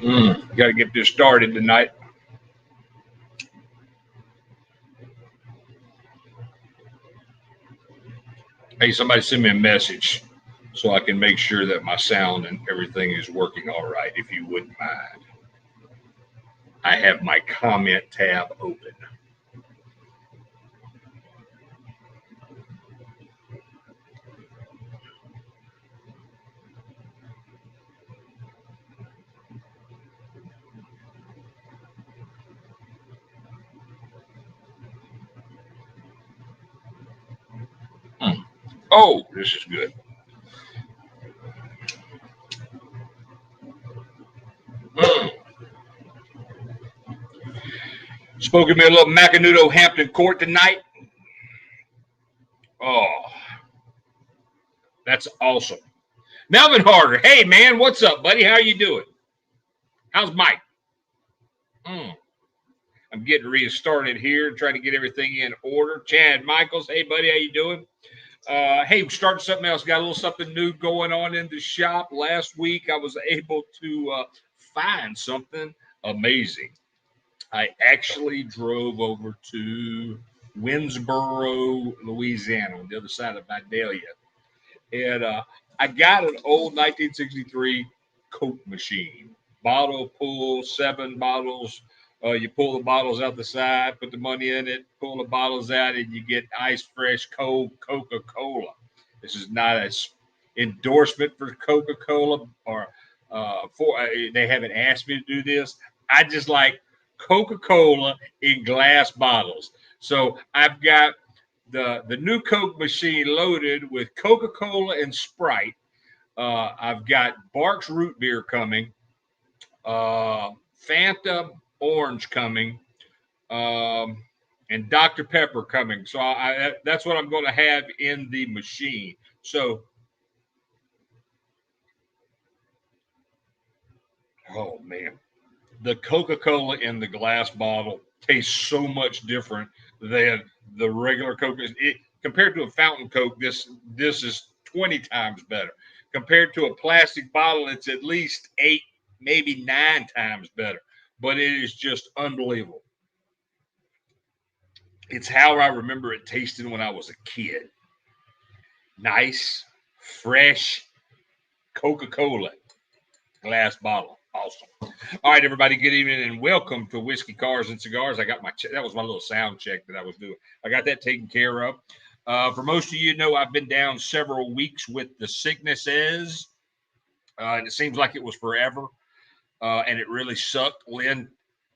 Got to get this started tonight. Hey, somebody send me a message so I can make sure that my sound and everything is working all right, if you wouldn't mind. I have my comment tab open. Oh, this is good. Spoke to me a little Macanudo Hampton Court tonight. Oh, that's awesome. Melvin Harder. Hey, man, what's up, buddy? How you doing? How's Mike? I'm getting restarted here, trying to get everything in order. Chad Michaels. Hey, buddy, how you doing? Hey, we're starting something else. Got a little something new going on in the shop. Last week, I was able to find something amazing. I actually drove over to Winsboro, Louisiana, on the other side of Vidalia. And I got an old 1963 Coke machine. Bottle pull, 7 bottles. You pull the bottles out the side, put the money in it, pull the bottles out, and you get ice fresh cold Coca-Cola. This is not an endorsement for Coca-Cola, or they haven't asked me to do this. I just like Coca-Cola in glass bottles. So I've got the new Coke machine loaded with Coca-Cola and Sprite. I've got Barks Root Beer coming, Fanta Orange coming, and Dr. Pepper coming. So that's what I'm going to have in the machine. So, oh man, the Coca-Cola in the glass bottle tastes so much different than the regular Coke. Compared to a fountain Coke, this is 20 times better. Compared to a plastic bottle, it's at least 8, maybe 9 times better. But it is just unbelievable. It's how I remember it tasting when I was a kid. Nice, fresh Coca-Cola glass bottle. Awesome. All right, everybody, good evening and welcome to Whiskey, Cars, and Cigars. I got that was my little sound check that I was doing. I got that taken care of. For most of you know, I've been down several weeks with the sicknesses, and it seems like it was forever, and it really sucked. Lynn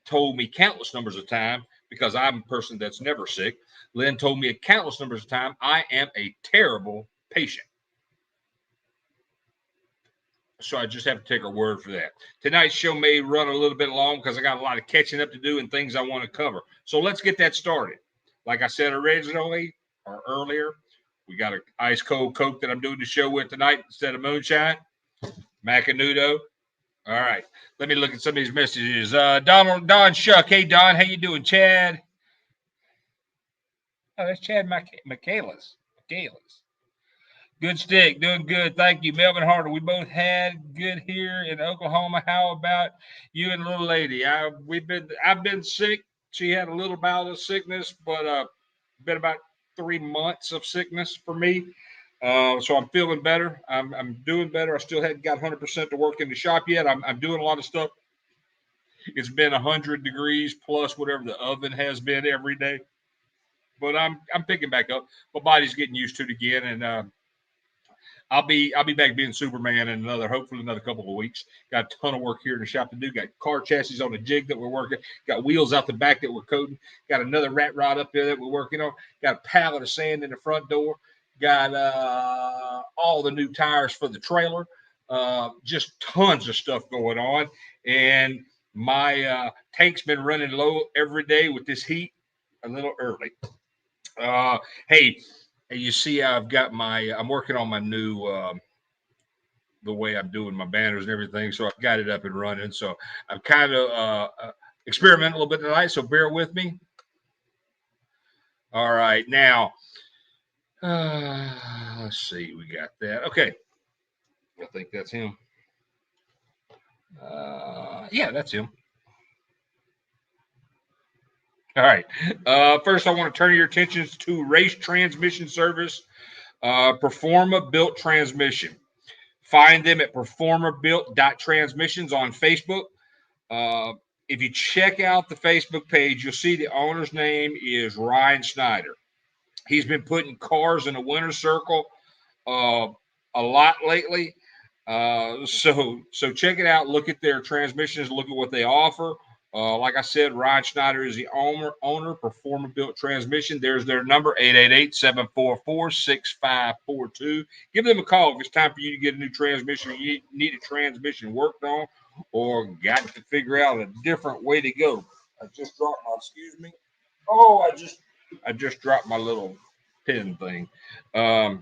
told me countless numbers of times, because I'm a person that's never sick. Lynn told me countless numbers of times I am a terrible patient. So I just have to take her word for that. Tonight's show may run a little bit long because I got a lot of catching up to do and things I want to cover. So let's get that started. Like I said originally or earlier, we got an ice cold Coke that I'm doing the show with tonight instead of moonshine. Macanudo. All right. Let me look at some of these messages. Don Shuck. Hey, Don. How you doing, Chad? Oh, that's Chad Michaelis. Good stick, doing good. Thank you, Melvin Harder. We both had good here in Oklahoma. How about you and little lady? I've been sick. She had a little bout of sickness, but been about 3 months of sickness for me. So I'm feeling better. I'm doing better. I still hadn't got 100% to work in the shop yet. I'm doing a lot of stuff. It's been 100 degrees plus whatever the oven has been every day, but I'm picking back up. My body's getting used to it again, and I'll be back being Superman in hopefully another couple of weeks. Got a ton of work here in the shop to do. Got car chassis on the jig that we're working. Got wheels out the back that we're coating. Got another rat rod up there that we're working on. Got a pallet of sand in the front door. Got all the new tires for the trailer. Just tons of stuff going on. And my tank's been running low every day with this heat a little early. Hey, you see, I'm working on my new, the way I'm doing my banners and everything. So I've got it up and running. So I'm kind of experimenting a little bit tonight. So bear with me. All right. Now, let's see. We got that. Okay. I think that's him. Yeah, that's him. All right. First, I want to turn your attentions to Race Transmission Service, Performa Built Transmission. Find them at performabuilt.transmissions on Facebook. If you check out the Facebook page, you'll see the owner's name is Ryan Schneider. He's been putting cars in the winner's circle a lot lately. So check it out. Look at their transmissions. Look at what they offer. Like I said, Ryan Schneider is the owner Performa Built Transmission. There's their number, 888-744-6542. Give them a call if it's time for you to get a new transmission, or you need a transmission worked on, or got to figure out a different way to go. I just dropped my, excuse me. Oh, I just dropped my little pen thing. But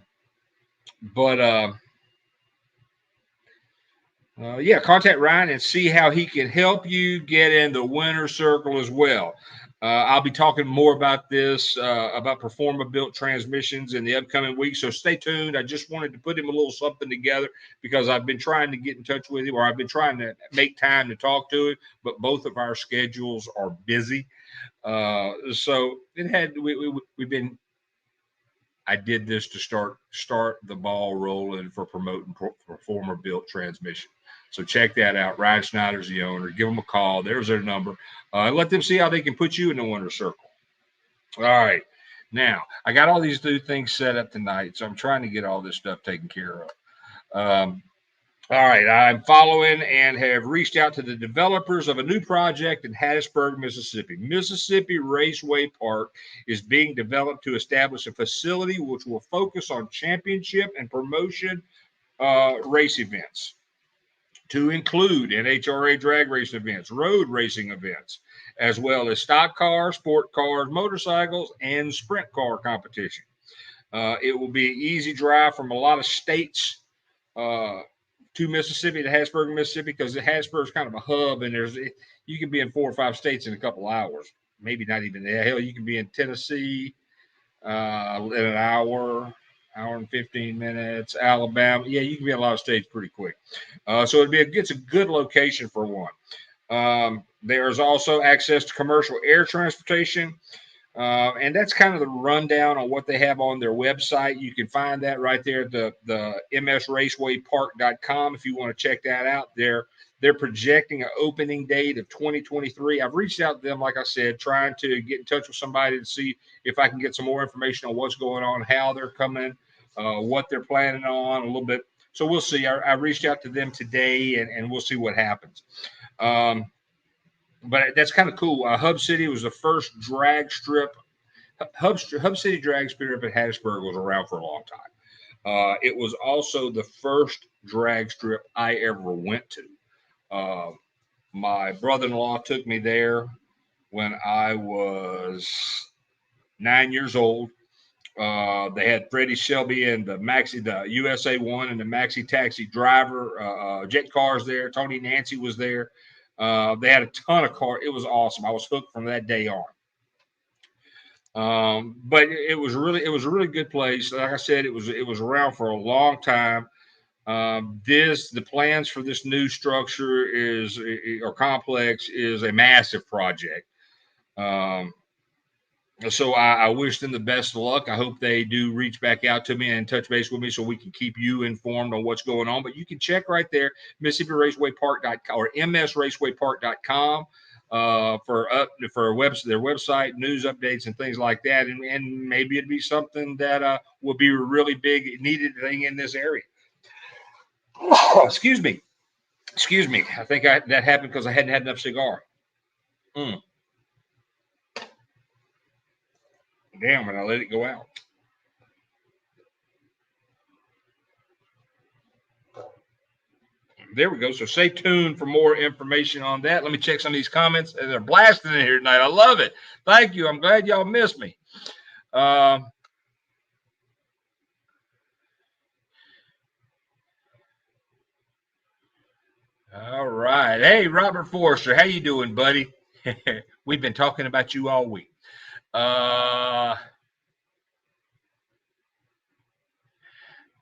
yeah, contact Ryan and see how he can help you get in the winner's circle as well. I'll be talking more about this, about Performa Built Transmissions in the upcoming week. So stay tuned. I just wanted to put him a little something together because I've been trying to get in touch with him, or I've been trying to make time to talk to him, but both of our schedules are busy. So it had we've been. I did this to start the ball rolling for promoting Performa Built Transmission. So check that out. Ryan Schneider's the owner. Give them a call. There's their number. Let them see how they can put you in the winner's circle. All right. Now, I got all these new things set up tonight, so I'm trying to get all this stuff taken care of. All right. I'm following and have reached out to the developers of a new project in Hattiesburg, Mississippi. Mississippi Raceway Park is being developed to establish a facility which will focus on championship and promotion race events, to include NHRA drag race events, road racing events, as well as stock cars, sport cars, motorcycles, and sprint car competition. It will be an easy drive from a lot of states to Mississippi, to Hattiesburg, Mississippi, because Hattiesburg is kind of a hub, and you can be in 4 or 5 states in a couple hours. Maybe not even that. Hell, you can be in Tennessee in an hour and 15 minutes. Alabama, yeah, you can be in a lot of states pretty quick. So it's a good location for one. There's also access to commercial air transportation. And that's kind of the rundown on what they have on their website. You can find that right there at the msracewaypark.com if you want to check that out. They're projecting an opening date of 2023. I've reached out to them, like I said, trying to get in touch with somebody to see if I can get some more information on what's going on, how they're coming, what they're planning on, a little bit. So we'll see. I reached out to them today, and we'll see what happens. But that's kind of cool. Hub City was the first drag strip. Hub City Drag Strip at Hattiesburg was around for a long time. It was also the first drag strip I ever went to. My brother-in-law took me there when I was 9 years old. They had Freddie Shelby and the USA One and the Maxi Taxi driver, jet cars there. Tony Nancy was there. They had a ton of cars. It was awesome. I was hooked from that day on. But it was a really good place. Like I said, it was around for a long time. The plans for this new structure or complex is a massive project. So I wish them the best of luck. I hope they do reach back out to me and touch base with me so we can keep you informed on what's going on. But you can check right there, Mississippi Raceway Park.com or msracewaypark.com for their website, news updates, and things like that. And maybe it'd be something that will be a really big needed thing in this area. Excuse me. I think that happened because I hadn't had enough cigar. Damn, and I let it go out. There we go. So stay tuned for more information on that. Let me check some of these comments. They're blasting in here tonight. I love it. Thank you. I'm glad y'all missed me. All right. Hey, Robert Forrester, how you doing, buddy? We've been talking about you all week. Hey,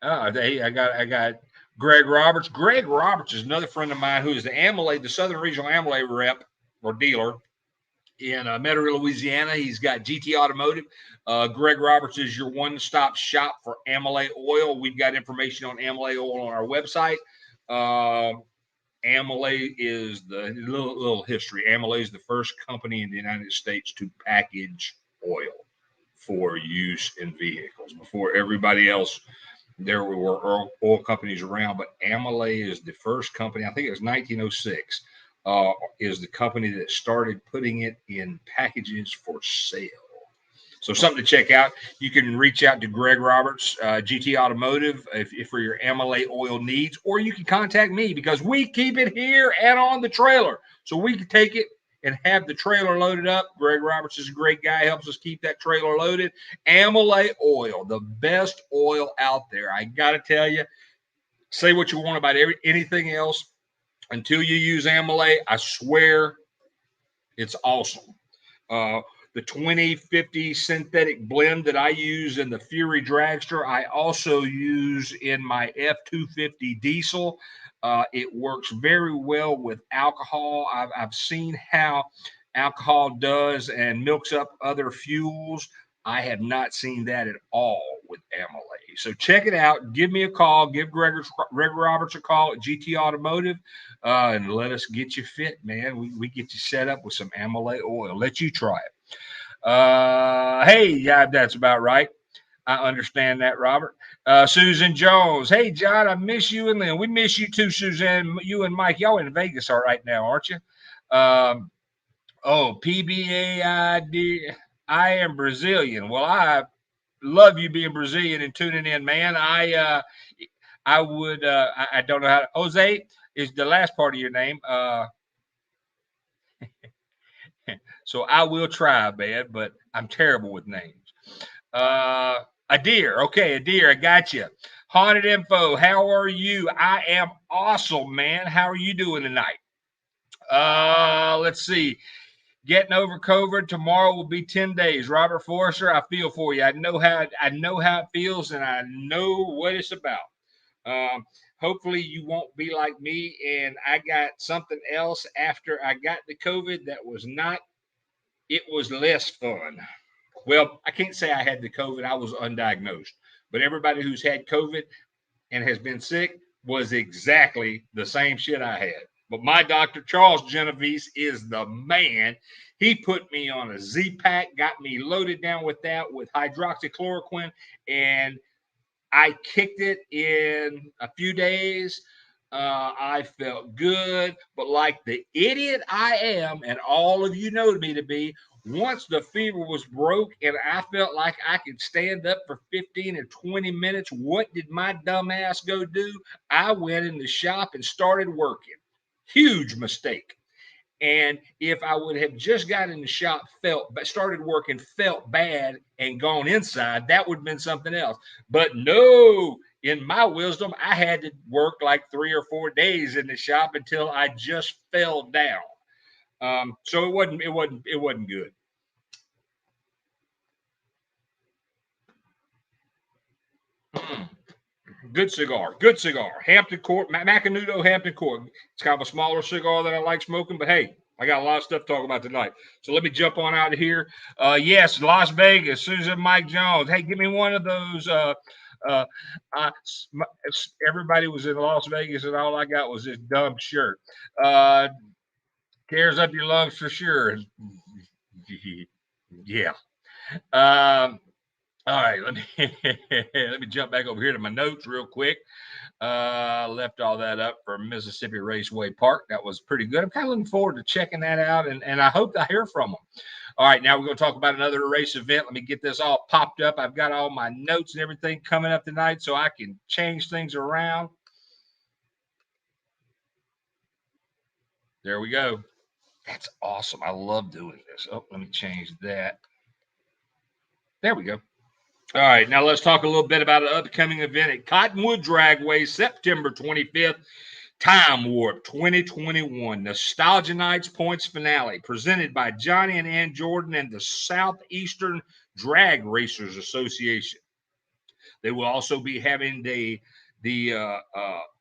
I got Greg Roberts. Greg Roberts is another friend of mine who is the Amalie, the Southern Regional Amalie rep or dealer in Metairie, Louisiana. He's got GT Automotive. Greg Roberts is your one-stop shop for Amalie oil. We've got information on Amalie oil on our website. Amalie is the little history. Amalie is the first company in the United States to package oil for use in vehicles. Before everybody else, there were oil companies around, but Amalie is the first company. I think it was 1906. Is the company that started putting it in packages for sale. So something to check out. You can reach out to Greg Roberts, GT Automotive, if for your Amalie oil needs, or you can contact me because we keep it here and on the trailer. So we can take it and have the trailer loaded up. Greg Roberts is a great guy, helps us keep that trailer loaded. Amalie oil, the best oil out there. I got to tell you, say what you want about anything else. Until you use Amalie, I swear it's awesome. The 2050 synthetic blend that I use in the Fury Dragster, I also use in my F250 diesel. It works very well with alcohol. I've seen how alcohol does and milks up other fuels. I have not seen that at all with Amalie. So check it out. Give me a call. Give Greg Roberts a call at GT Automotive and let us get you fit, man. We get you set up with some Amalie oil. Let you try it. Hey, yeah, that's about right. I understand that, Robert. Susan Jones. Hey, John, I miss you and Lynn. We miss you too, Suzanne. You and Mike, y'all in Vegas all right now, aren't you? PBA, I am Brazilian. Well, I love you being Brazilian and tuning in, man. I would, I don't know how to, Jose is the last part of your name. So I will try, man, but I'm terrible with names. Adair. Okay, Adair, I got you. Haunted Info, how are you? I am awesome, man. How are you doing tonight? Let's see. Getting over COVID tomorrow will be 10 days. Robert Forrester, I feel for you. I know how it feels, and I know what it's about. Hopefully you won't be like me, and I got something else after I got the COVID that was not. It was less fun. Well, I can't say I had the COVID. I was undiagnosed. But everybody who's had COVID and has been sick was exactly the same shit I had. But my doctor, Charles Genovese, is the man. He put me on a Z-Pack, got me loaded down with that with hydroxychloroquine, and I kicked it in a few days. I felt good, but like the idiot I am, and all of you know me to be, once the fever was broke and I felt like I could stand up for 15 or 20 minutes, what did my dumb ass go do? I went in the shop and started working. Huge mistake. And if I would have just got in the shop, started working, felt bad, and gone inside, that would have been something else. But no, in my wisdom, I had to work like 3 or 4 days in the shop until I just fell down. So it wasn't good. Good cigar. Hampton Court, Macanudo Hampton Court. It's kind of a smaller cigar that I like smoking, but hey, I got a lot of stuff to talk about tonight. So let me jump on out of here. Yes, Las Vegas, Susan Mike Jones. Hey, give me one of those. Everybody was in Las Vegas, and all I got was this dumb shirt. Tears up your lungs for sure. Yeah. All right, let me jump back over here to my notes real quick. Left all that up for Mississippi Raceway Park. That was pretty good. I'm kind of looking forward to checking that out, and I hope I hear from them. All right, now we're going to talk about another race event. Let me get this all popped up. I've got all my notes and everything coming up tonight so I can change things around. There we go. That's awesome. I love doing this. Oh, let me change that. There we go. All right, now let's talk a little bit about an upcoming event at Cottonwood Dragway, September 25th, Time Warp 2021, Nostalgia Nights Points Finale, presented by Johnny and Ann Jordan and the Southeastern Drag Racers Association. They will also be having the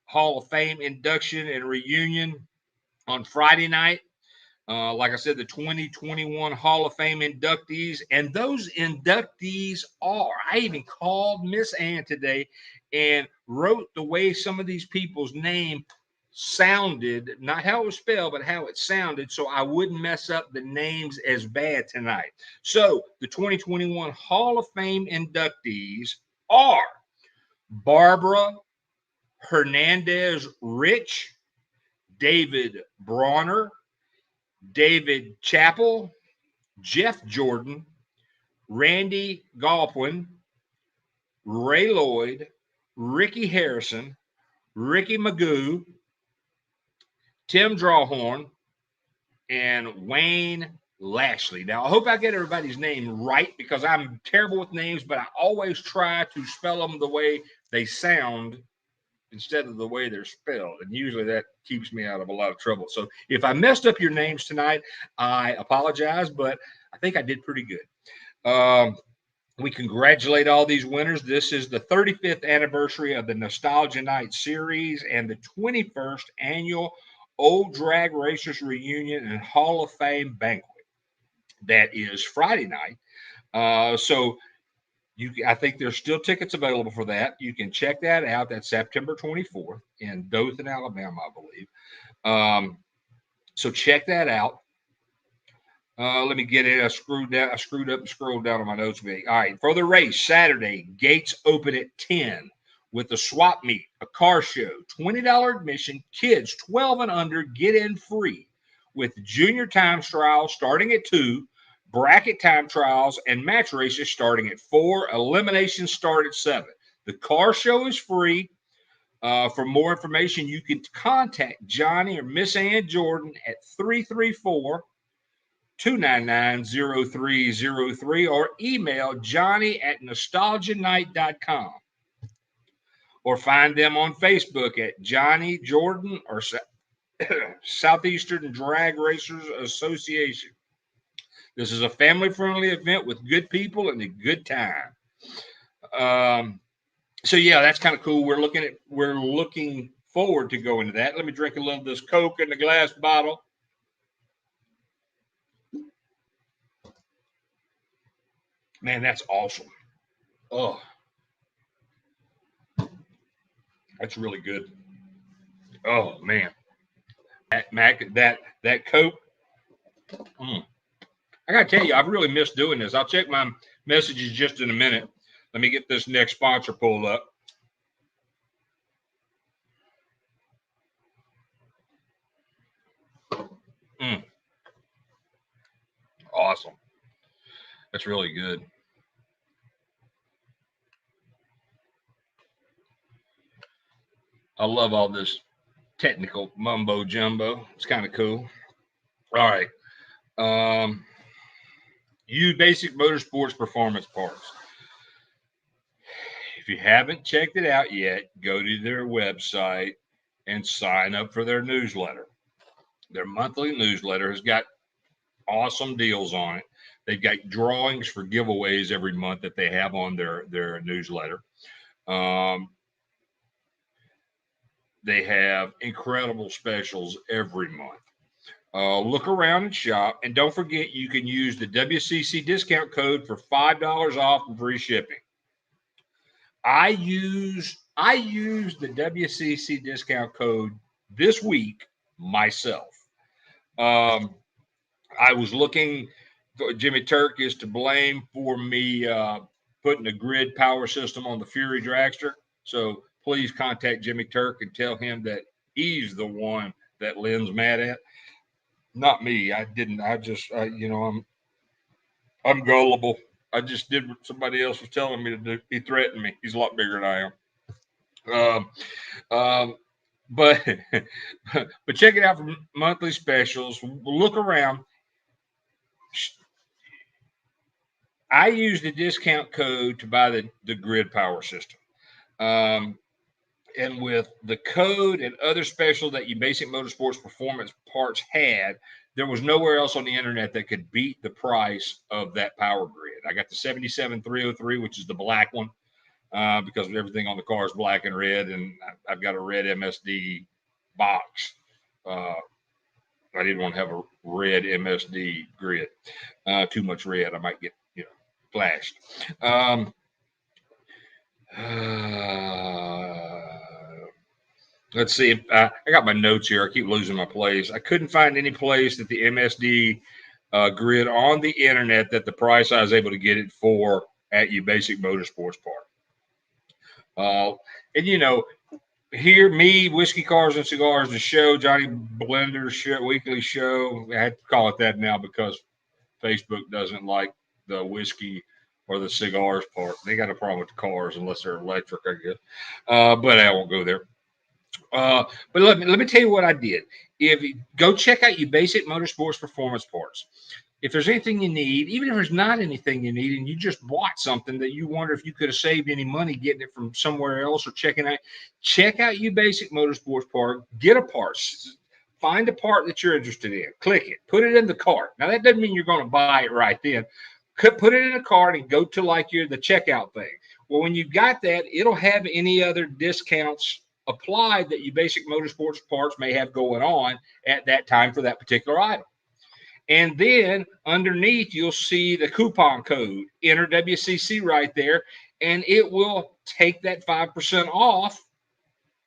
Hall of Fame induction and reunion on Friday night. Like I said, the 2021 Hall of Fame inductees, and those inductees are, I even called Miss Ann today and wrote the way some of these people's name sounded, not how it was spelled, but how it sounded, so I wouldn't mess up the names as bad tonight. So the 2021 Hall of Fame inductees are Barbara Hernandez Rich, David Bronner, David Chappell, Jeff Jordan, Randy Galpin, Ray Lloyd, Ricky Harrison, Ricky Magoo, Tim Drawhorn, and Wayne Lashley. Now, I hope I get everybody's name right because I'm terrible with names, but I always try to spell them the way they sound instead of the way they're spelled. And usually that keeps me out of a lot of trouble. So if I messed up your names tonight, I apologize, but I think I did pretty good. We congratulate all these winners. This is the 35th anniversary of the Nostalgia Night series and the 21st annual Old Drag Racers Reunion and Hall of Fame banquet. That is Friday night. So I think there's still tickets available for that. You can check that out. That's September 24th in Dothan, Alabama, I believe. So check that out. Let me get it. I screwed up and scrolled down on my notes. All right. For the race, Saturday, gates open at 10 with the swap meet, a car show, $20 admission. Kids 12 and under get in free with junior time trials starting at 2, bracket time trials, and match races starting at 4. Eliminations start at 7. The car show is free. For more information, you can contact Johnny or Miss Ann Jordan at 334-299-0303 or email johnny@nostalgianight.com or find them on Facebook at Johnny Jordan or Southeastern Drag Racers Association. This is a family-friendly event with good people and a good time. So yeah, that's kind of cool. We're looking forward to going to that. Let me drink a little of this Coke in the glass bottle. Man, that's awesome. Oh, that's really good. Oh man, that Coke. I gotta tell you, I've really missed doing this. I'll check my messages just in a minute. Let me get this next sponsor pulled up. Awesome. That's really good. I love all this technical mumbo jumbo. It's kind of cool. All right. Uzbasic Motorsports Performance Parts. If you haven't checked it out yet, go to their website and sign up for their newsletter. Their monthly newsletter has got awesome deals on it. They've got drawings for giveaways every month that they have on their newsletter. They have incredible specials every month. Look around and shop. And don't forget, you can use the WCC discount code for $5 off and free shipping. I use the WCC discount code this week myself. I was looking. Jimmy Turk is to blame for me putting a grid power system on the Fury Dragster. So please contact Jimmy Turk and tell him that he's the one that Lynn's mad at. Not me. I didn't. I just, I'm gullible. I just did what somebody else was telling me to do. He threatened me. He's a lot bigger than I am. But check it out for monthly specials. Look around. I use the discount code to buy the grid power system. And with the code and other special that Uzbasic Motorsports Performance Parts had, there was nowhere else on the internet that could beat the price of that power grid. I got the 77303, which is the black one. because everything on the car is black and red, and I've got a red MSD box. I didn't want to have a red MSD grid. Too much red, I might get flashed. Let's see. I got my notes here. I keep losing my place. I couldn't find any place that the MSD grid on the internet that the price I was able to get it for at Uzbasic Motorsports Park. And here, me, Whiskey Cars and Cigars, the show, Johnny Blender's show, weekly show. I have to call it that now because Facebook doesn't like the whiskey or the cigars part. They got a problem with the cars unless they're electric, I guess. But I won't go there. But let me tell you what I did. If you go check out Uzbasic Motorsports Performance Parts. If there's anything you need, even if there's not anything you need, and you just bought something that you wonder if you could have saved any money getting it from somewhere else or check out Uzbasic Motorsports Park, get a part, find a part that you're interested in, click it, put it in the cart. Now that doesn't mean you're going to buy it right then. Put it in a cart and go to like the checkout thing. Well, when you've got that, it'll have any other discounts applied that Uzbasic Motorsports Parts may have going on at that time for that particular item. And then underneath, you'll see the coupon code. Enter WCC right there, and it will take that 5% off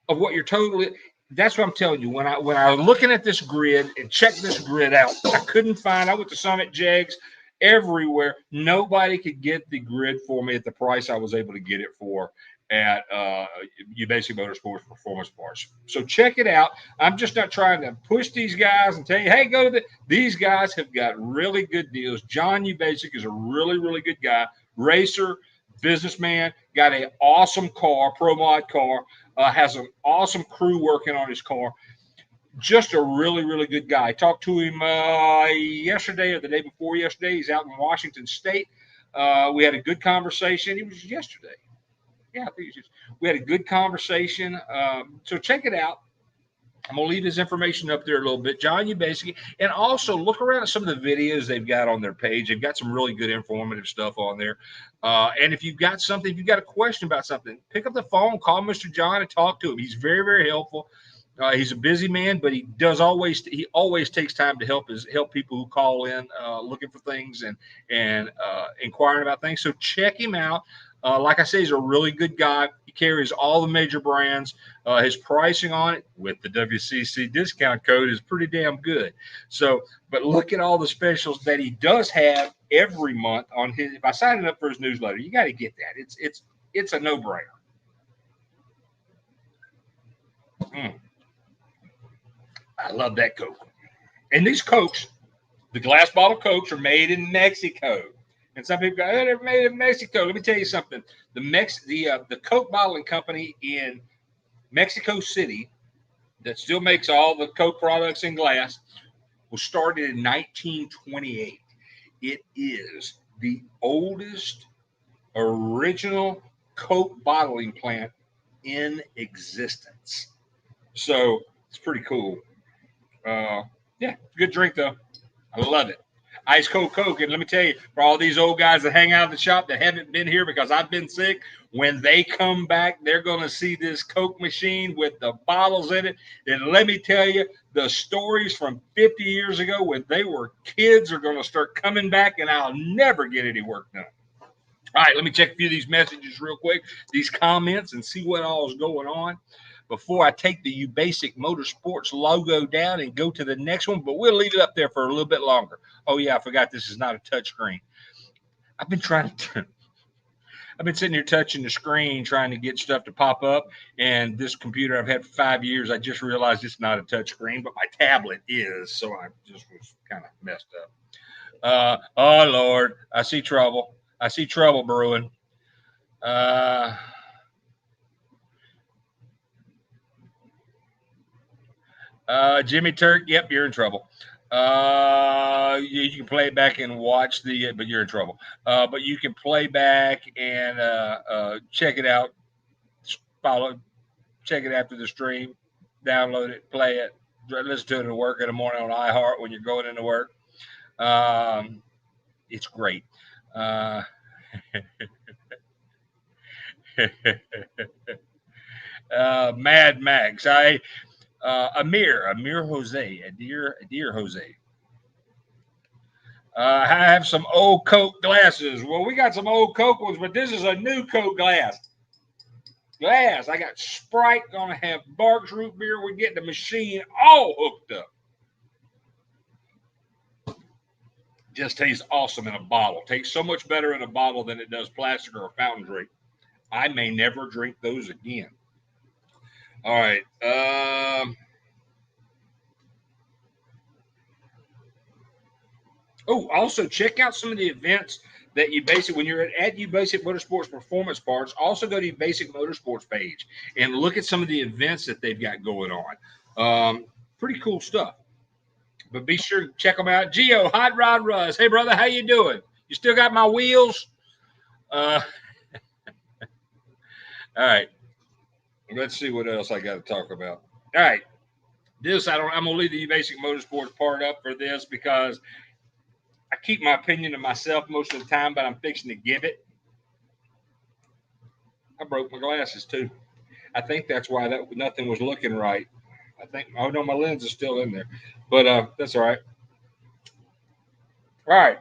of what your total is. That's what I'm telling you. When I was looking at this grid and checked this grid out, I couldn't find. I went to Summit Jegs everywhere. Nobody could get the grid for me at the price I was able to get it for at Uzbasic Motorsports Performance Parts. So check it out. I'm just not trying to push these guys and tell you, hey, go to these guys have got really good deals. John Uzbasic is a really, really good guy, racer, businessman, got an awesome car, pro mod car, has an awesome crew working on his car. Just a really, really good guy. I talked to him yesterday or the day before yesterday. He's out in Washington State. We had a good conversation. It was yesterday. Yeah, I think we had a good conversation. So check it out. I'm going to leave this information up there a little bit. John Uzbasic. And also look around at some of the videos they've got on their page. They've got some really good informative stuff on there. And if you've got something, if you've got a question about something, pick up the phone, call Mr. John and talk to him. He's very, very helpful. He's a busy man, but he always takes time to help people who call in looking for things and inquiring about things. So check him out. Like I say, he's a really good guy. He carries all the major brands. His pricing on it with the WCC discount code is pretty damn good. So, but look at all the specials that he does have every month on his. By signing up for his newsletter, you got to get that. It's a no-brainer. I love that Coke. And these Cokes, the glass bottle Cokes, are made in Mexico. And some people go, oh, they're made in Mexico. Let me tell you something. The Coke bottling company in Mexico City that still makes all the Coke products in glass was started in 1928. It is the oldest original Coke bottling plant in existence. So it's pretty cool. Yeah, good drink though. I love it. Ice cold Coke. And let me tell you, for all these old guys that hang out in the shop that haven't been here because I've been sick, when they come back, they're going to see this Coke machine with the bottles in it. And let me tell you, the stories from 50 years ago when they were kids are going to start coming back, and I'll never get any work done. All right, let me check a few of these messages real quick, these comments, and see what all is going on before I take the Uzbasic Motorsports logo down and go to the next one, but we'll leave it up there for a little bit longer. Oh, yeah, I forgot this is not a touch screen. I've been sitting here touching the screen trying to get stuff to pop up, and this computer I've had for 5 years, I just realized it's not a touch screen, but my tablet is, so I just was kind of messed up. Oh, Lord, I see trouble. I see trouble brewing. Jimmy Turk, yep, you're in trouble. You can play it back and watch but you're in trouble. But you can play back and check it out. Check it after the stream, download it, play it, listen to it at work in the morning on iHeart when you're going into work. It's great. Mad Max. Amir Jose, Adir Jose. I have some old Coke glasses. Well, we got some old Coke ones, but this is a new Coke glass. I got Sprite, gonna have Barks root beer. We're getting the machine all hooked up. Just tastes awesome in a bottle. Tastes so much better in a bottle than it does plastic or a fountain drink. I may never drink those again. All right. Also check out some of the events that Ubasic, when you're at Ubasic Motorsports Performance Parts, also go to Ubasic Motorsports page and look at some of the events that they've got going on. Pretty cool stuff. But be sure to check them out. Gio, Hot Rod Russ. Hey, brother, how you doing? You still got my wheels? All right. Let's see what else I got to talk about. All right. I'm gonna leave the Ubasic Motorsports part up for this because I keep my opinion to myself most of the time, but I'm fixing to give it. I broke my glasses too. I think that's why nothing was looking right. I think, oh no, my lens is still in there, but that's all right. All right.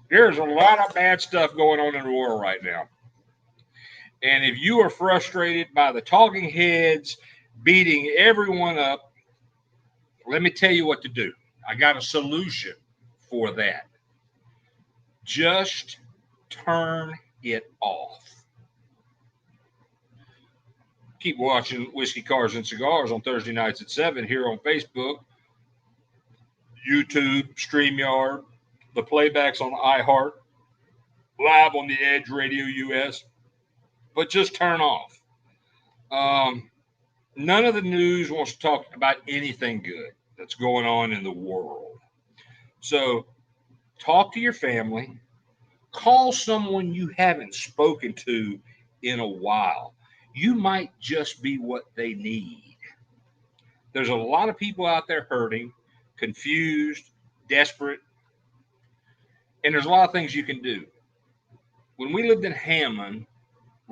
There's a lot of bad stuff going on in the world right now. And if you are frustrated by the talking heads beating everyone up, let me tell you what to do. I got a solution for that. Just turn it off. Keep watching Whiskey, Cars, and Cigars on Thursday nights at 7 here on Facebook, YouTube, StreamYard, the playbacks on iHeart, live on the Edge Radio US. But just turn off. None of the news wants to talk about anything good that's going on in the world. So talk to your family. Call someone you haven't spoken to in a while. You might just be what they need. There's a lot of people out there hurting, confused, desperate, and there's a lot of things you can do. When we lived in Hammond,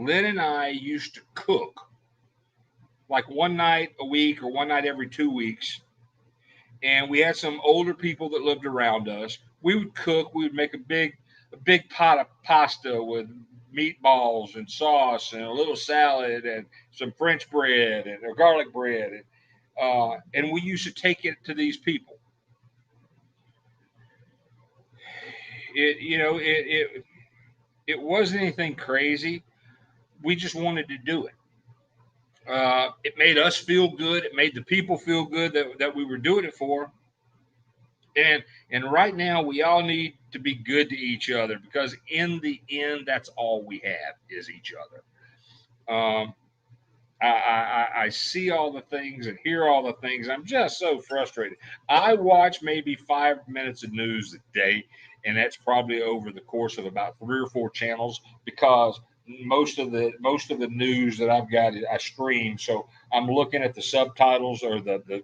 Lynn and I used to cook like one night a week or one night every 2 weeks. And we had some older people that lived around us. We would cook. We would make a big pot of pasta with meatballs and sauce and a little salad and some French bread and a garlic bread. And we used to take it to these people. It wasn't anything crazy. We just wanted to do it. It made us feel good. It made the people feel good that we were doing it for. And right now, we all need to be good to each other because in the end, that's all we have is each other. I see all the things and hear all the things. I'm just so frustrated. I watch maybe 5 minutes of news a day, and that's probably over the course of about 3 or 4 channels because most of the news that I've got I stream, so I'm looking at the subtitles or the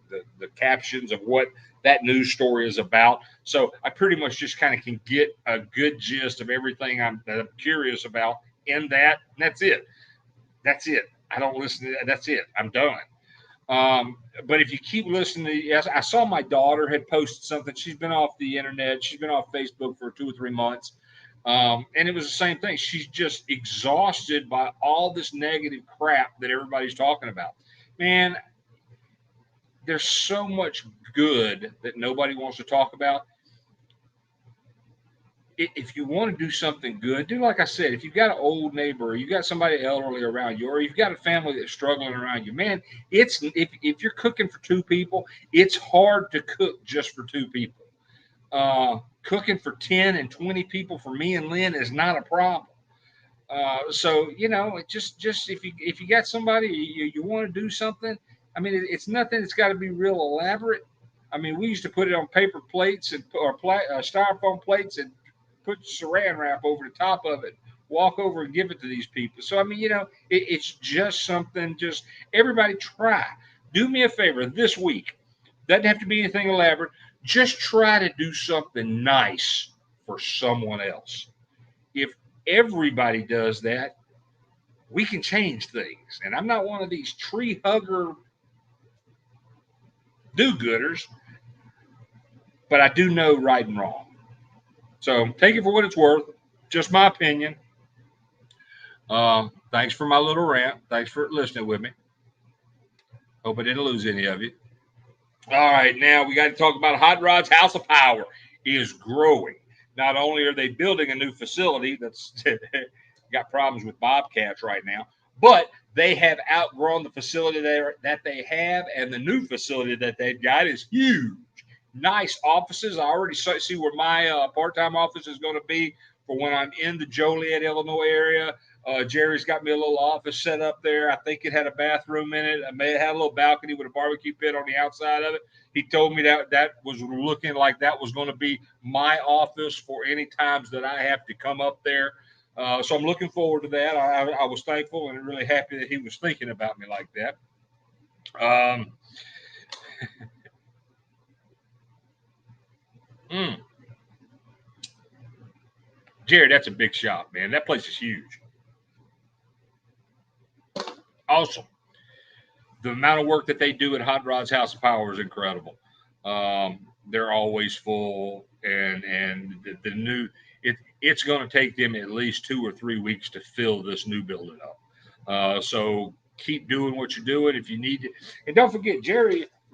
captions of what that news story is about. So I pretty much just kind of can get a good gist of everything that I'm curious about in that. And that's it. I don't listen to that. That's it. I'm done. But if you keep listening to, yes, I saw my daughter had posted something. She's been off the internet. She's been off Facebook for 2 or 3 months. And it was the same thing. She's just exhausted by all this negative crap that everybody's talking about. Man, there's so much good that nobody wants to talk about. If you want to do something good, do like I said. If you've got an old neighbor, or you've got somebody elderly around you, or you've got a family that's struggling around you, man, if you're cooking for 2 people, it's hard to cook just for 2 people. Cooking for 10 and 20 people for me and Lynn is not a problem. So just if you got somebody you want to do something, I mean, it's nothing. It's got to be real elaborate. I mean, we used to put it on paper plates or styrofoam plates and put saran wrap over the top of it, walk over and give it to these people. So, I mean, it's just something, just everybody try. Do me a favor this week. Doesn't have to be anything elaborate. Just try to do something nice for someone else. If everybody does that, we can change things. And I'm not one of these tree hugger do-gooders, but I do know right and wrong. So take it for what it's worth. Just my opinion. Thanks for my little rant. Thanks for listening with me. Hope I didn't lose any of you. All right, now we got to talk about Hot Rod's House of Power is growing. Not only are they building a new facility that's got problems with bobcats right now, but they have outgrown the facility that they have, and the new facility that they've got is huge. Nice offices. I already see where my part-time office is going to be for when I'm in the Joliet, Illinois area. Jerry's got me a little office set up there. I think it had a bathroom in it. I may have had a little balcony with a barbecue pit on the outside of it. He told me that was looking like that was going to be my office for any times that I have to come up there. So I'm looking forward to that. I was thankful and really happy that he was thinking about me like that. Jerry, that's a big shop, man. That place is huge. Awesome. The amount of work that they do at Hot Rod's House of Power is incredible. They're always full, and the new it's going to take them at least 2 or 3 weeks to fill this new building up. So keep doing what you're doing if you need to, and don't forget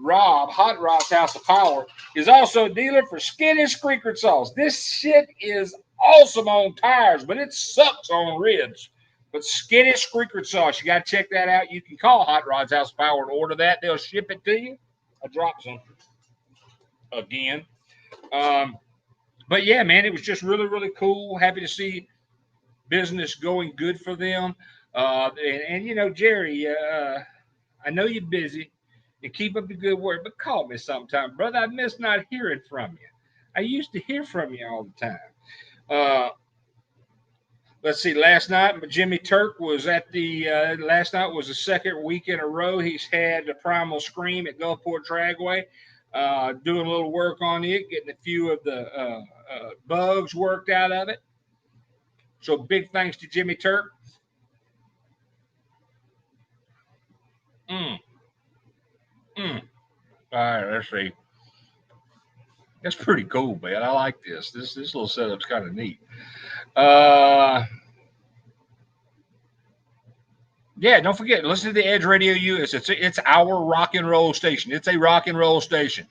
Hot Rod's House of Power is also a dealer for Skinnies Skreecret sauce. This shit is awesome on tires, but it sucks on ribs. But Skinnies Skreecret sauce, you got to check that out. You can call Hot Rod's House of Power and order that. They'll ship it to you. I dropped some again. But yeah, man, it was just really, really cool. Happy to see business going good for them. And you know, Jerry, I know you're busy. And keep up the good work, but call me sometime, brother. I miss not hearing from you. I used to hear from you all the time. Let's see. Last night, Jimmy Turk was at the. Last night was the second week in a row he's had the Primal Scream at Gulfport Dragway. Doing a little work on it, getting a few of the bugs worked out of it. So big thanks to Jimmy Turk. All right, let's see. That's pretty cool, man. I like this. This little setup's kind of neat. Yeah, don't forget, listen to the Edge Radio US. It's our rock and roll station. It's a rock and roll station.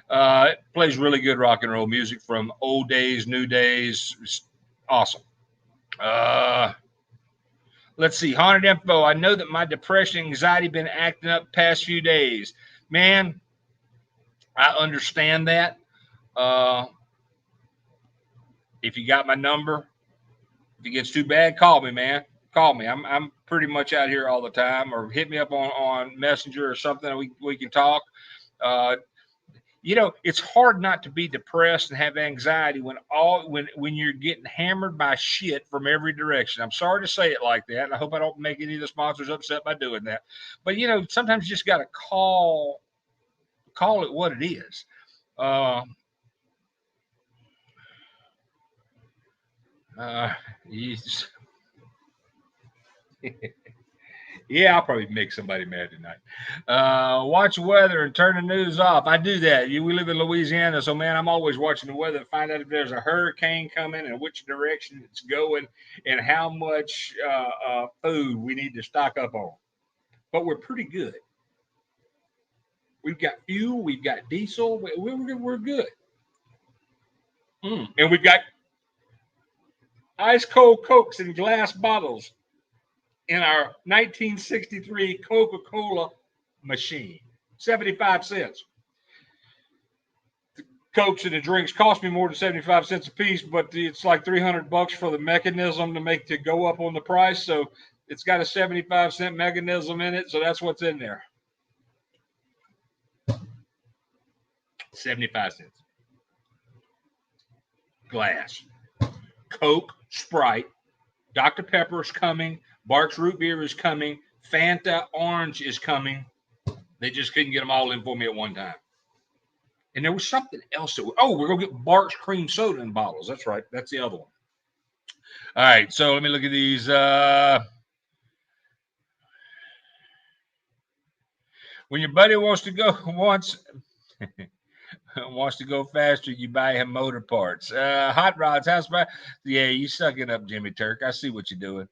It plays really good rock and roll music from old days, new days. It's awesome. Let's see. Haunted Info. I know that my depression and anxiety been acting up past few days. Man, I understand that. If you got my number, if it gets too bad, call me, man. Call me. I'm pretty much out here all the time, or hit me up on Messenger or something. We can talk. You know, it's hard not to be depressed and have anxiety when you're getting hammered by shit from every direction. I'm sorry to say it like that, and I hope I don't make any of the sponsors upset by doing that. But you know, sometimes you just got to call it what it is. Yeah, I'll probably make somebody mad tonight. Watch weather and turn the news off. I do that. We live in Louisiana, so man, I'm always watching the weather to find out if there's a hurricane coming and which direction it's going and how much food we need to stock up on. But we're pretty good. We've got fuel, we've got diesel, we're good. And we've got ice cold Cokes in glass bottles in our 1963 Coca-Cola machine. 75 cents. The Cokes and the drinks cost me more than 75 cents a piece, but it's like $300 for the mechanism to go up on the price. So it's got a 75-cent mechanism in it. So that's what's in there. 75 cents. Glass. Coke, Sprite, Dr. Pepper is coming. Barks Root Beer is coming. Fanta Orange is coming. They just couldn't get them all in for me at one time. And there was something else. We're going to get Barks Cream Soda in bottles. That's right. That's the other one. All right. So let me look at these. When your buddy wants to go wants to go faster, you buy him motor parts. Hot rods, how's about? Yeah, you suck it up, Jimmy Turk. I see what you're doing.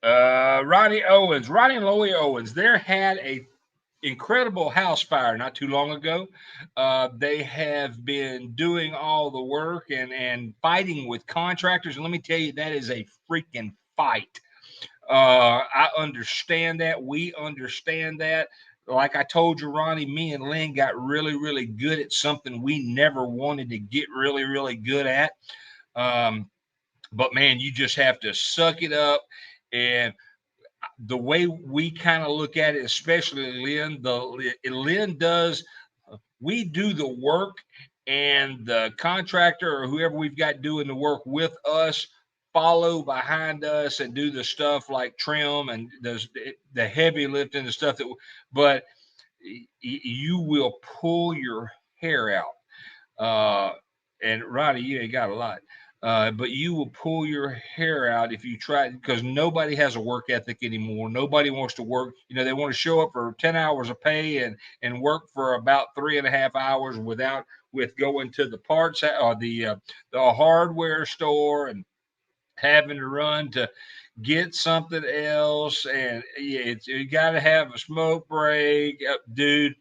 Ronnie and Loie Owens. They had a incredible house fire not too long ago. They have been doing all the work and fighting with contractors. And let me tell you, that is a freaking fight. I understand that. We understand that. Like I told you, Ronnie, me and Lynn got really, really good at something we never wanted to get really, really good at. But man, you just have to suck it up. And the way we kind of look at it, especially Lynn does, we do the work, and the contractor or whoever we've got doing the work with us follow behind us and do the stuff like trim and the heavy lifting, the stuff but you will pull your hair out. And Ronnie, you ain't got a lot. But you will pull your hair out if you try, because nobody has a work ethic anymore. Nobody wants to work. They want to show up for 10 hours of pay and work for about 3.5 hours with going to the parts or the hardware store and having to run to get something else. And you got to have a smoke break, dude.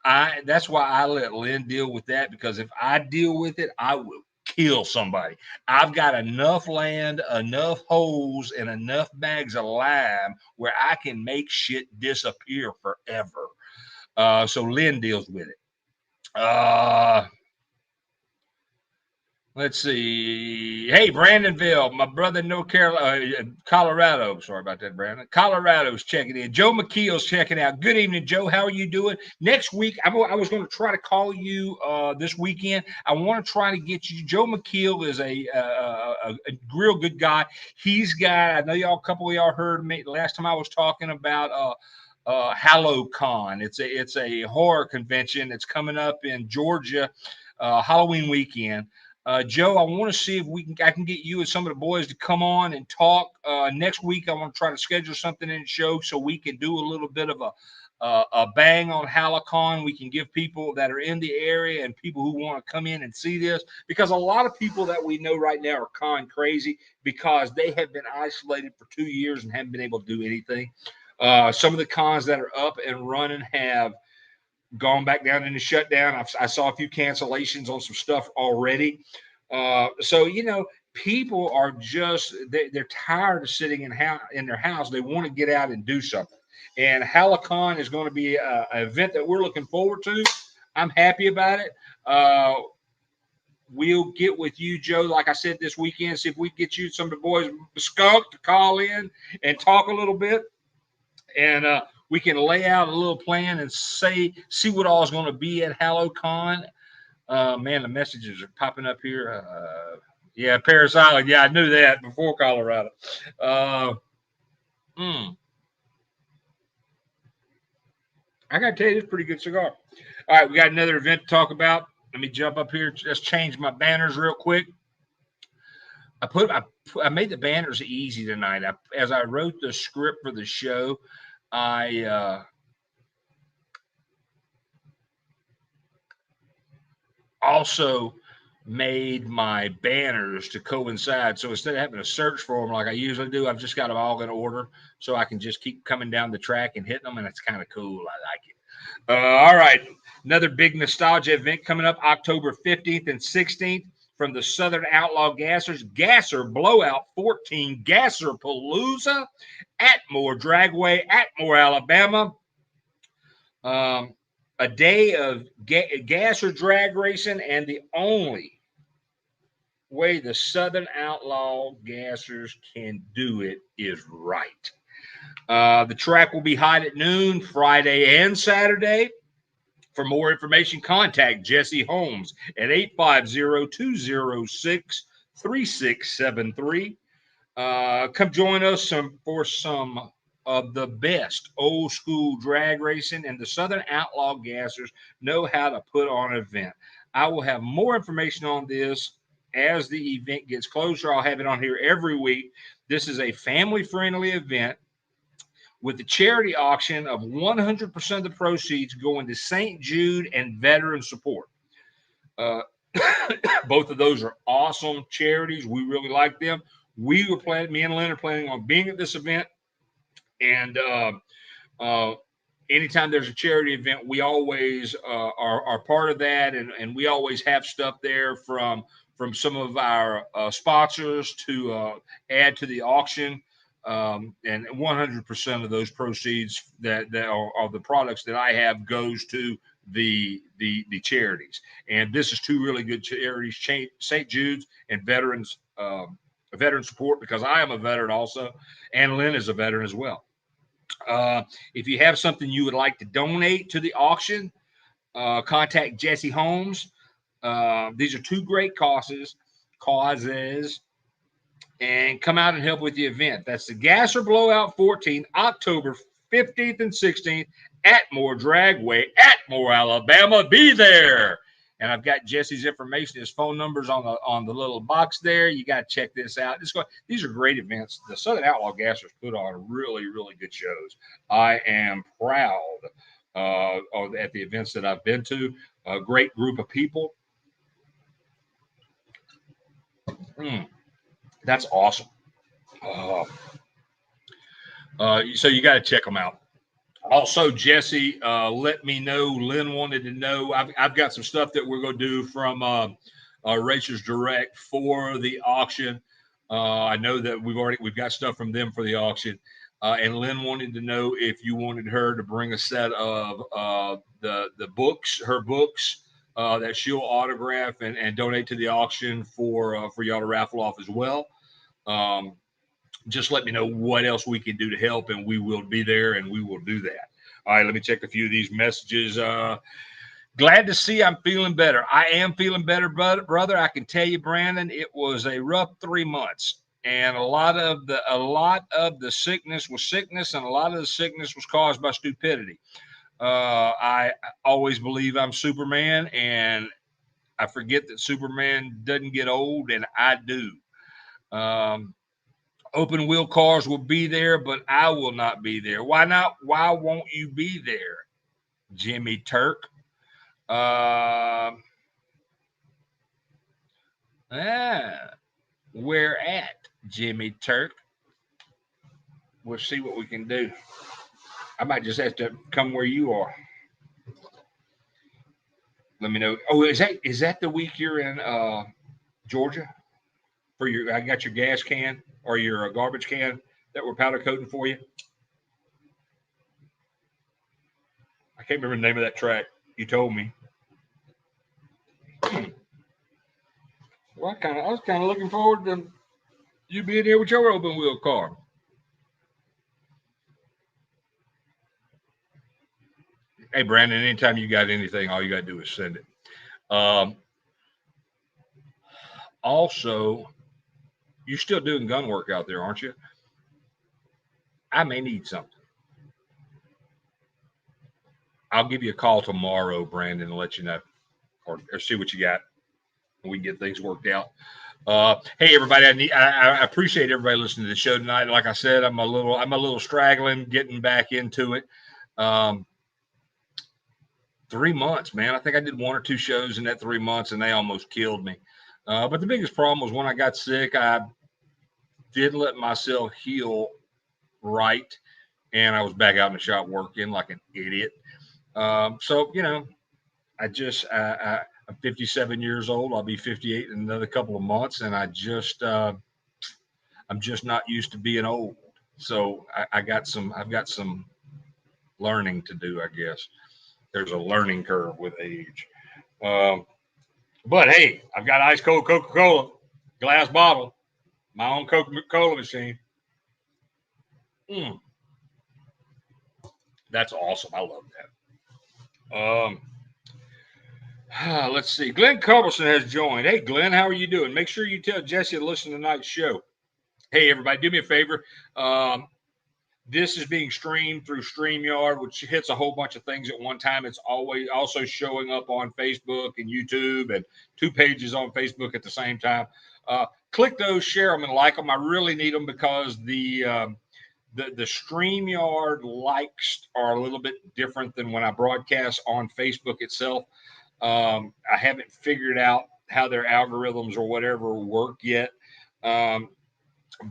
That's why I let Lynn deal with that, because if I deal with it, I will kill somebody. I've got enough land, enough holes, and enough bags of lime where I can make shit disappear forever. So Lynn deals with it. Let's see. Hey, Brandonville, my brother in North Carolina, Colorado. Sorry about that, Brandon. Colorado's checking in. Joe McKeel's checking out. Good evening, Joe. How are you doing? Next week, I was going to try to call you this weekend. I want to try to get you. Joe McKeel is a real good guy. He's got, I know a couple of y'all heard me last time I was talking about HalloCon. It's a horror convention that's coming up in Georgia, Halloween weekend. Joe, I want to see if I can get you and some of the boys to come on and talk next week. I want to try to schedule something in the show so we can do a little bit of a bang on HalloCon. We can give people that are in the area and people who want to come in and see this, because a lot of people that we know right now are con crazy because they have been isolated for 2 years and haven't been able to do anything. Some of the cons that are up and running have gone back down into shutdown. I saw a few cancellations on some stuff already. So people are just they're tired of sitting in their house. They want to get out and do something. And HalloCon is going to be an event that we're looking forward to. I'm happy about it. We'll get with you, Joe, like I said, this weekend, see if we can get you some of the boys Skunk to call in and talk a little bit. And we can lay out a little plan and see what all is going to be at HalloCon. Man, the messages are popping up here. Yeah, Paris Island. Yeah, I knew that before Colorado. I got to tell you, it's a pretty good cigar. All right, we got another event to talk about. Let me jump up here. Just change my banners real quick. I made the banners easy tonight. As I wrote the script for the show, I also made my banners to coincide. So instead of having to search for them like I usually do, I've just got them all in order so I can just keep coming down the track and hitting them, and it's kind of cool. I like it. All right. Another big nostalgia event coming up October 15th and 16th from the Southern Outlaw Gassers. Gasser Blowout 14 Gasser Palooza at Moore Dragway, Atmore, Alabama. A day of gasser drag racing, and the only way the Southern Outlaw Gassers can do it is right. The track will be hot at noon, Friday and Saturday. For more information, contact Jesse Holmes at 850-206-3673. Come join us for some of the best old school drag racing, and the Southern Outlaw Gassers know how to put on an event. I will have more information on this as the event gets closer. I'll have it on here every week. This is a family-friendly event. with the charity auction of 100% of the proceeds going to St. Jude and veteran support. Both of those are awesome charities. We really like them. Me and Lynn are planning on being at this event. And anytime there's a charity event, we always are part of that. And we always have stuff there from some of our sponsors to add to the auction. And 100% of those proceeds that are the products that I have goes to the charities. And this is two really good charities, St. Jude's and veteran support, because I am a veteran also, and Lynn is a veteran as well. If you have something you would like to donate to the auction, contact Jesse Holmes. These are two great causes, and come out and help with the event. That's the Gasser Blowout 14, October 15th and 16th at Moore Dragway, Atmore, Alabama. Be there. And I've got Jesse's information, his phone numbers on the little box there. You got to check this out. These are great events. The Southern Outlaw Gassers put on really, really good shows. I am proud at the events that I've been to. A great group of people. That's awesome. So you got to check them out. Also, Jesse let me know. Lynn wanted to know. I've got some stuff that we're going to do from Racers Direct for the auction. I know that we've got stuff from them for the auction. And Lynn wanted to know if you wanted her to bring a set of the books, her books that she'll autograph and donate to the auction for y'all to raffle off as well. Just let me know what else we can do to help, and we will be there, and we will do that. All right, let me check a few of these messages. Glad to see I'm feeling better. I am feeling better, brother. I can tell you, Brandon, it was a rough 3 months, and a lot of the sickness was sickness, and a lot of the sickness was caused by stupidity. I always believe I'm Superman, and I forget that Superman doesn't get old, and I do. Open wheel cars will be there, but I will not be there. Why not? Why won't you be there, Jimmy Turk? Where at, Jimmy Turk? We'll see what we can do. I might just have to come where you are. Let me know. Oh, is that the week you're in Georgia? I got your gas can or your garbage can that we're powder coating for you. I can't remember the name of that track. You told me. Well, I was kind of looking forward to you being here with your open wheel car. Hey, Brandon, anytime you got anything, all you got to do is send it. Also, you're still doing gun work out there, aren't you? I may need something. I'll give you a call tomorrow, Brandon, and let you know, or see what you got, and we can get things worked out. Hey, everybody! I appreciate everybody listening to the show tonight. Like I said, I'm a little straggling, getting back into it. 3 months, man. I think I did 1 or 2 shows in that 3 months, and they almost killed me. But the biggest problem was when I got sick, I didn't let myself heal right, and I was back out in the shop working like an idiot. So, I'm 57 years old. I'll be 58 in another couple of months, and I'm just not used to being old. So I've got some learning to do, I guess. There's a learning curve with age. But hey, I've got ice cold Coca-Cola, glass bottle, my own Coca-Cola machine. That's awesome. I love that. Let's see. Glenn Culberson has joined. Hey, Glenn, how are you doing? Make sure you tell Jesse to listen to tonight's show. Hey, everybody, do me a favor. This is being streamed through StreamYard, which hits a whole bunch of things at one time. It's always also showing up on Facebook and YouTube and 2 pages on Facebook at the same time. Click those, share them, and like them. I really need them because the the StreamYard likes are a little bit different than when I broadcast on Facebook itself. I haven't figured out how their algorithms or whatever work yet.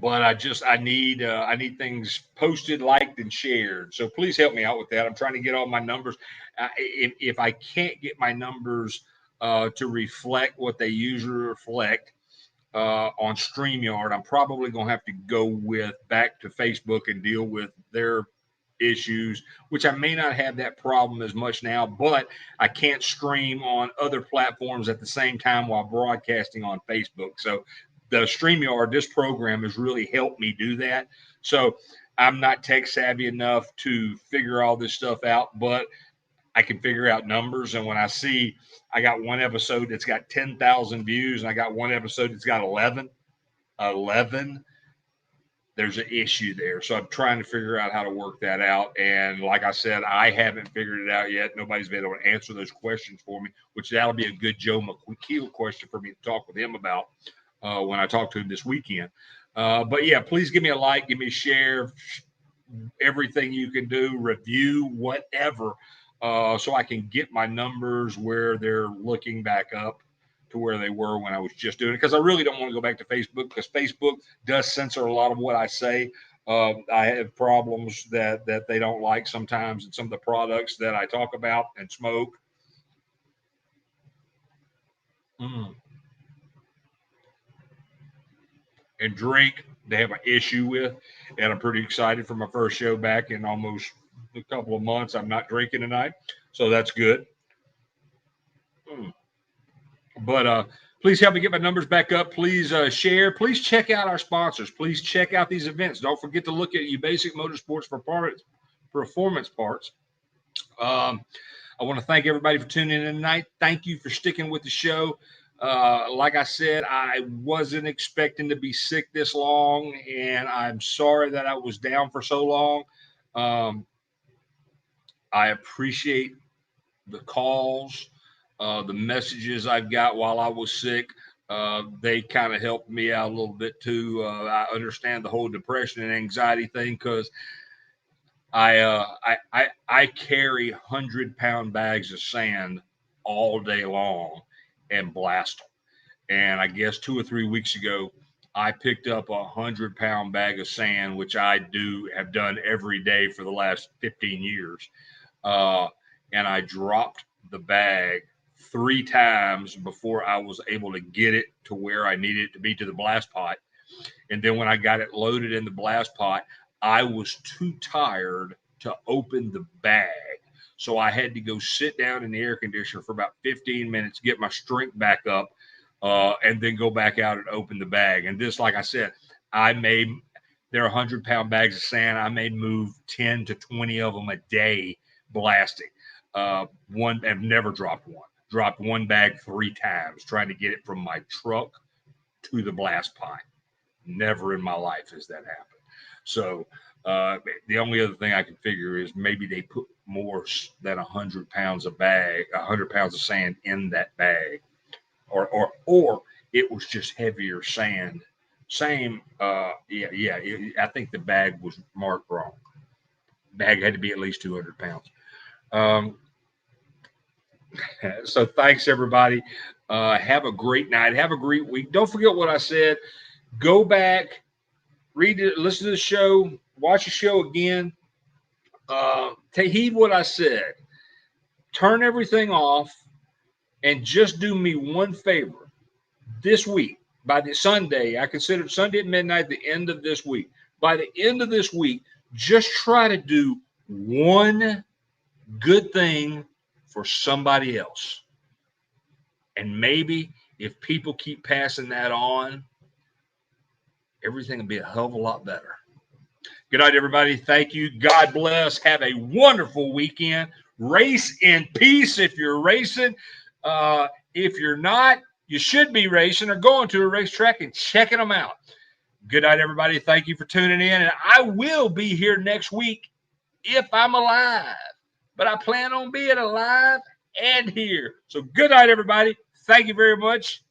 But I need things posted, liked, and shared. So please help me out with that. I'm trying to get all my numbers. If I can't get my numbers to reflect what they usually reflect on StreamYard, I'm probably going to have to go back to Facebook and deal with their issues, which I may not have that problem as much now, but I can't stream on other platforms at the same time while broadcasting on Facebook. So the StreamYard, this program has really helped me do that. So I'm not tech savvy enough to figure all this stuff out, but I can figure out numbers. And when I see I got one episode that's got 10,000 views and I got one episode that's got 11, there's an issue there. So I'm trying to figure out how to work that out. And like I said, I haven't figured it out yet. Nobody's been able to answer those questions for me, which that'll be a good Joe McKeel question for me to talk with him about when I talk to him this weekend. But yeah, please give me a like, give me a share, everything you can do, review, whatever, so I can get my numbers where they're looking back up to where they were when I was just doing it. Because I really don't want to go back to Facebook, because Facebook does censor a lot of what I say. I have problems that they don't like sometimes in some of the products that I talk about and smoke. And drink, they have an issue with. And I'm pretty excited for my first show back in almost a couple of months. I'm not drinking tonight, so that's good. But please help me get my numbers back up. Please share. Please check out our sponsors. Please check out these events. Don't forget to look at Uzbasic Motorsports Performance Parts. I want to thank everybody for tuning in tonight. Thank you for sticking with the show. Like I said, I wasn't expecting to be sick this long, and I'm sorry that I was down for so long. I appreciate the calls, the messages I've got while I was sick. They kind of helped me out a little bit too. I understand the whole depression and anxiety thing, because I carry 100-pound bags of sand all day long and blast them. And I guess 2 or 3 weeks ago, I picked up a 100-pound bag of sand, which I have done every day for the last 15 years. And I dropped the bag 3 times before I was able to get it to where I needed it to be, to the blast pot. And then when I got it loaded in the blast pot, I was too tired to open the bag. So I had to go sit down in the air conditioner for about 15 minutes, get my strength back up, and then go back out and open the bag. And this, like I said, they're 100-pound bags of sand. I may move 10 to 20 of them a day blasting. I've never dropped one. Dropped one bag 3 times trying to get it from my truck to the blast pot. Never in my life has that happened. So the only other thing I can figure is maybe they put more than 100 pounds of sand in that bag, or it was just heavier sand. Same, I think the bag was marked wrong. Bag had to be at least 200 pounds. So thanks, everybody. Have a great night. Have a great week. Don't forget what I said. Go back, read it, listen to the show, watch the show again. Heed what I said. Turn everything off and just do me one favor. This week, by the Sunday, I consider Sunday at midnight the end of this week. By the end of this week, just try to do one good thing for somebody else. And maybe if people keep passing that on, everything will be a hell of a lot better. Good night, everybody. Thank you. God bless. Have a wonderful weekend. Race in peace if you're racing. If you're not, you should be racing or going to a racetrack and checking them out. Good night, everybody. Thank you for tuning in. And I will be here next week if I'm alive. But I plan on being alive and here. So good night, everybody. Thank you very much.